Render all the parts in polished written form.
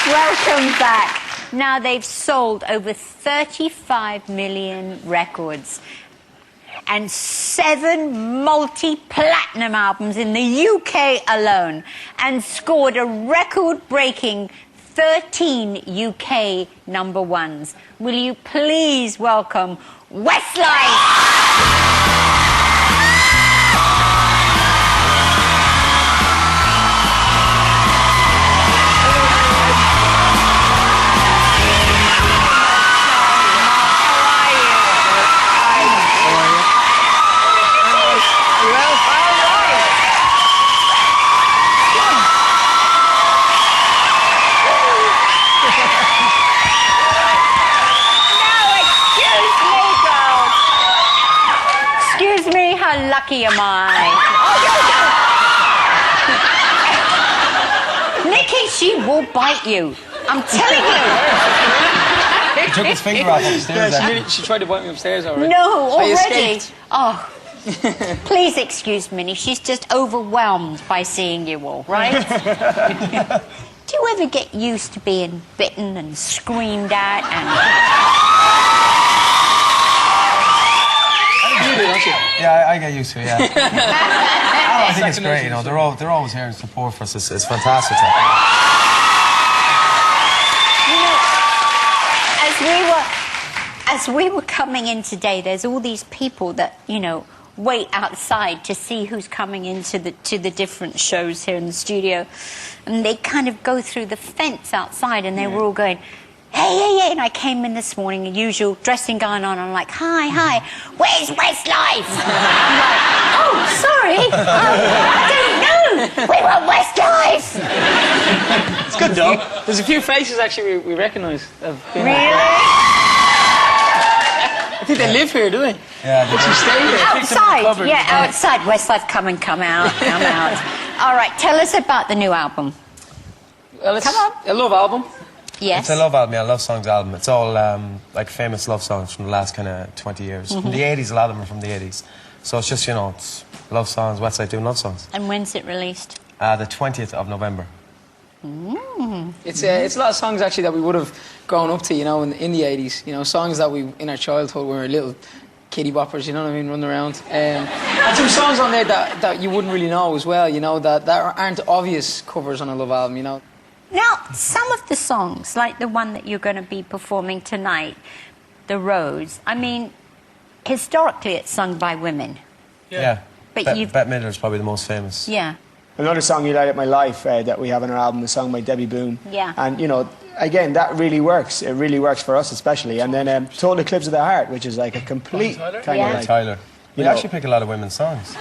Welcome back. Now, they've sold over 35 million records and 7 multi-platinum albums in the UK alone, and scored a record-breaking 13 UK #1s. Will you please welcome WESTLIFE? How lucky am I? Oh, Nikki, she will bite you. I'm telling you. He took his finger off upstairs. Yeah, she tried to bite me upstairs already. No, already? escaped. Oh. Please excuse Minnie. She's just overwhelmed by seeing you all, right? Do you ever get used to being bitten and screamed at and... Yeah, I get used to it, yeah. I think it's great, you know, they're always here in support for us. It's fantastic. You know, as we were coming in today, there's all these people that, you know, wait outside to see who's coming into the different shows here in the studio, and they kind of go through the fence outside, and they were all going, hey, and I came in this morning, the usual dressing going on. I'm like, hi, where's WESTLIFE? I'm like, oh, sorry, I didn't know. We were WESTLIFE. It's good though. There's a few faces actually we recognise. Really? I think they live here, do they? Yeah, they actually stay here. Outside, yeah, outside. WESTLIFE, come out. All right, tell us about the new album. Well, Come on. A love album. Yes. It's a love album, yeah, a love songs album. It's all like famous love songs from the last kind of 20 years. From the 80s, a lot of them are from the 80s. So it's just, you know, it's love songs, WESTLIFE doing love songs. And when's it released? The 20th of November. It's a lot of songs actually that we would have grown up to, you know, in the 80s. You know, songs that we, in our childhood, were little kiddie boppers, you know what I mean, running around. And some songs on there that you wouldn't really know as well, you know, that aren't obvious covers on a love album, you know. Now, some of the songs, like the one that you're going to be performing tonight, The Rose, I mean, historically it's sung by women. Yeah. But Bette Midler is probably the most famous. Yeah. Another song, You Light Up My Life, that we have on our album, is sung by Debbie Boone. Yeah. And, you know, again, that really works. It really works for us especially. And then Total Eclipse of the Heart, which is like a complete kind of like... Tyler. You actually pick a lot of women's songs.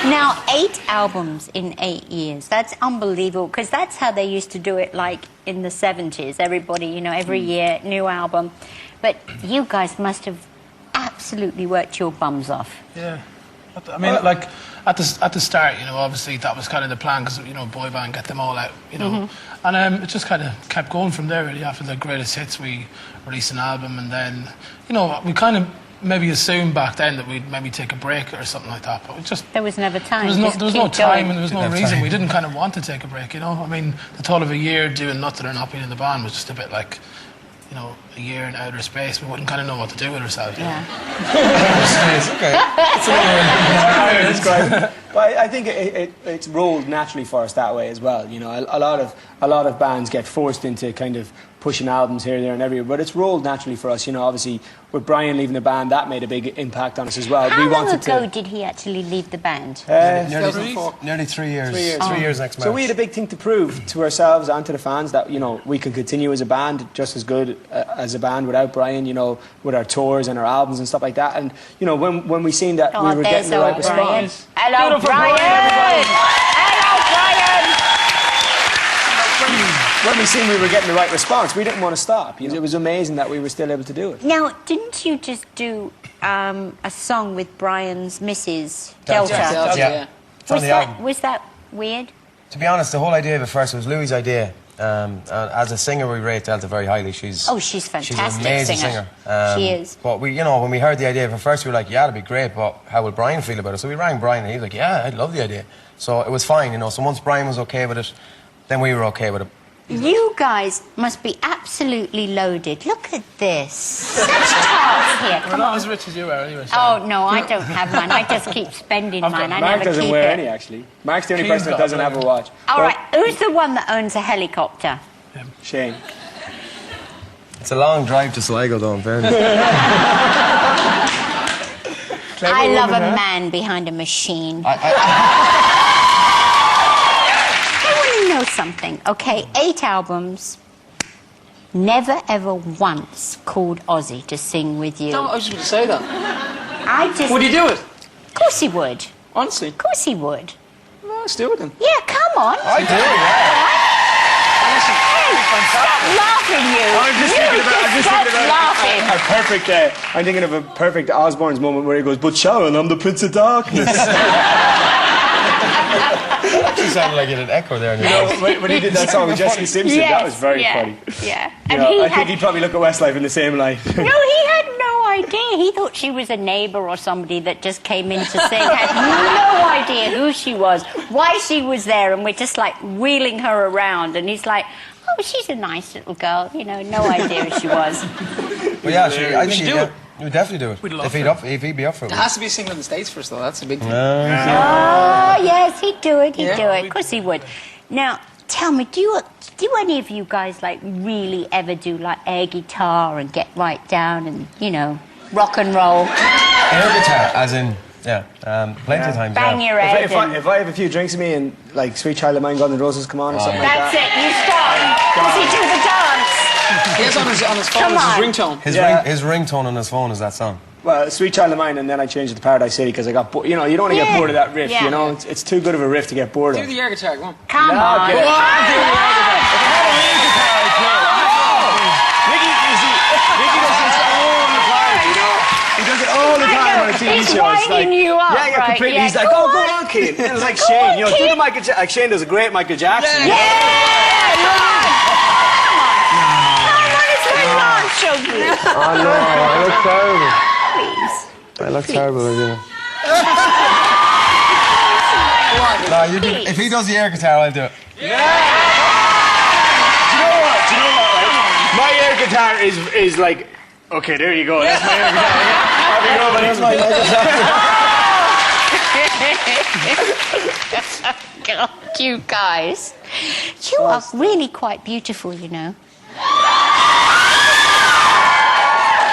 Now, 8 albums in 8 years. That's unbelievable, because that's how they used to do it, like, in the 70s. Everybody, you know, every year, new album. But you guys must have absolutely worked your bums off. Yeah. I mean, like, at the start, you know, obviously that was kind of the plan, because, you know, boy band, get them all out, you know. And it just kind of kept going from there, really. After the greatest hits, we released an album, and then, you know, we kind of maybe assumed back then that we'd maybe take a break or something like that, but it just... There was never time. There was no time and there was no reason. Time. We didn't kind of want to take a break, you know. I mean, the thought of a year doing nothing or not being in the band was just a bit like, you know, a year in outer space. We wouldn't kind of know what to do with ourselves. Yeah. It's okay. It's great. But I think it's rolled naturally for us that way as well. You know, a lot of bands get forced into kind of pushing albums here, there and everywhere, but it's rolled naturally for us. You know, obviously with Brian leaving the band, that made a big impact on us as well. How we long wanted ago to... did he actually leave the band? Nearly 3 years. 3 years. 3 years next March. So we had a big thing to prove to ourselves and to the fans that, you know, we could continue as a band just as good as a band without Brian, you know, with our tours and our albums and stuff like that. And, you know, when we seen that we were getting the right response... Hello, Brian! Hello, Brian! When we seen we were getting the right response, we didn't want to stop. You know, it was amazing that we were still able to do it. Now, didn't you just do a song with Brian's Missus, Delta? Yeah. Was that weird? To be honest, the whole idea of it first was Louis' idea. As a singer, we rate Delta very highly. She's fantastic. She's an amazing singer. She is. But we, you know, when we heard the idea of it first, we were like, yeah, that'd be great, but how will Brian feel about it? So we rang Brian, and he was like, yeah, I'd love the idea. So it was fine, you know. So once Brian was okay with it, then we were okay with it. You guys must be absolutely loaded. Look at this. Such tarts here. We're Come not on. as rich as you are anyway. Oh, no, I don't have mine. I just keep spending mine. I Mark never doesn't keep wear it. any, actually. Mark's the only Keane's person that got doesn't a have a watch. All Well, right, who's the one that owns a helicopter? Shane. It's a long drive to Sligo, though, in fairness. I love a man behind a machine. I want to know something, okay? 8 albums. Never ever once called Ozzy to sing with you. No, I was just going to say that. I just... Would you do it? Of course he would. Honestly? Of course he would. Well, let's do it then. Yeah, come on. I do, yeah. Stop laughing, you. I'm just thinking about laughing. a perfect. I'm thinking of a perfect Osbourne's moment where he goes, "But Sharon, I'm the Prince of Darkness." Actually sounded like it had an echo there. In your voice. when he did that song with Jessica Simpson, that was very funny. Yeah. You And know, I think he'd probably look at Westlife in the same light. No, he had no idea. He thought she was a neighbour or somebody that just came in to sing. Had no idea who she was, why she was there, and we're just like wheeling her around. And he's like, "Oh, she's a nice little girl." You know, no idea who she was. But yeah, I think should do it. we would definitely do it. We'd love If he'd be up for it. It has to be single in the States first, though. That's a big thing. Oh, yes, he'd do it. He'd Yeah. do it. Of course he would. Now, tell me, do any of you guys like really ever do like air guitar and get right down and, you know, rock and roll? Air guitar, as in, plenty of times. Bang yeah. your head. If I have a few drinks in me and like Sweet Child of Mine, Guns N' Roses come on or something like That's that. it. You stop. Does he do the dance? He has on his phone Come as on. his ringtone. His ringtone on his phone is that song. Well, Sweet Child of Mine, and then I changed it to Paradise City because I got bored. You know, you don't want to get Yeah. bored of that riff. Yeah. You know, it's too good of a riff to get bored Do of. the air guitar, come on. Come on. get it. Nicky does this all the time, you know. He does it all the I time know. on a TV He's show. It's winding you up, yeah, right, completely. yeah. He's like, Go go on. on, kid. It's like Go Shane, on, you know, do kid. the Michael like Shane does a great Michael Jackson. Yeah, come on. Come on, it's very long, Shoggy. Oh no, I look terrible. Please. I look terrible, I do. Go on. No, if he does the air guitar, I'll do it. Do you know what? Right? My air guitar is like, okay, there you go. That's my air guitar. That's my air guitar. God, you guys. You are really quite beautiful, you know.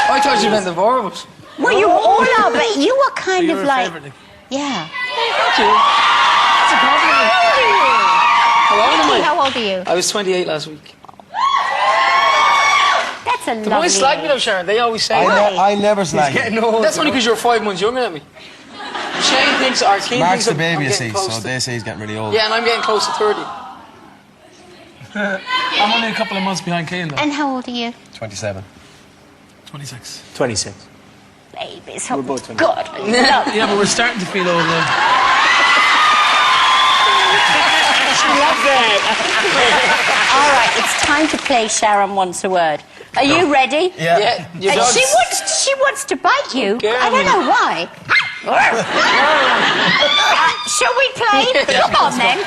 I thought you meant the four of us. Well, you all are, but you are kind You of were a like... favourite, Nick. Yeah. Thank you. That's a compliment. How old am I? How old are you? I was 28 last week. That's a The lovely boys slag me age. though, Sharon. They always say I never slag you. that's only because you're 5 months younger than me. Shane thinks, or Keane Mark's thinks the I'm baby, you getting see, close so to... they say he's getting really old. Yeah, and I'm getting close to 30. I'm only a couple of months behind Keane, though. And how old are you? 27. 26. 26. Babies. We're Oh, both 20. God. I love Yeah, but we're starting to feel old now. All right, it's time to play Sharon Wants a Word. Are you ready? Yeah. Yeah, you And don't... she wants to bite you. Okay, I don't know why. Shall we play? Come on then.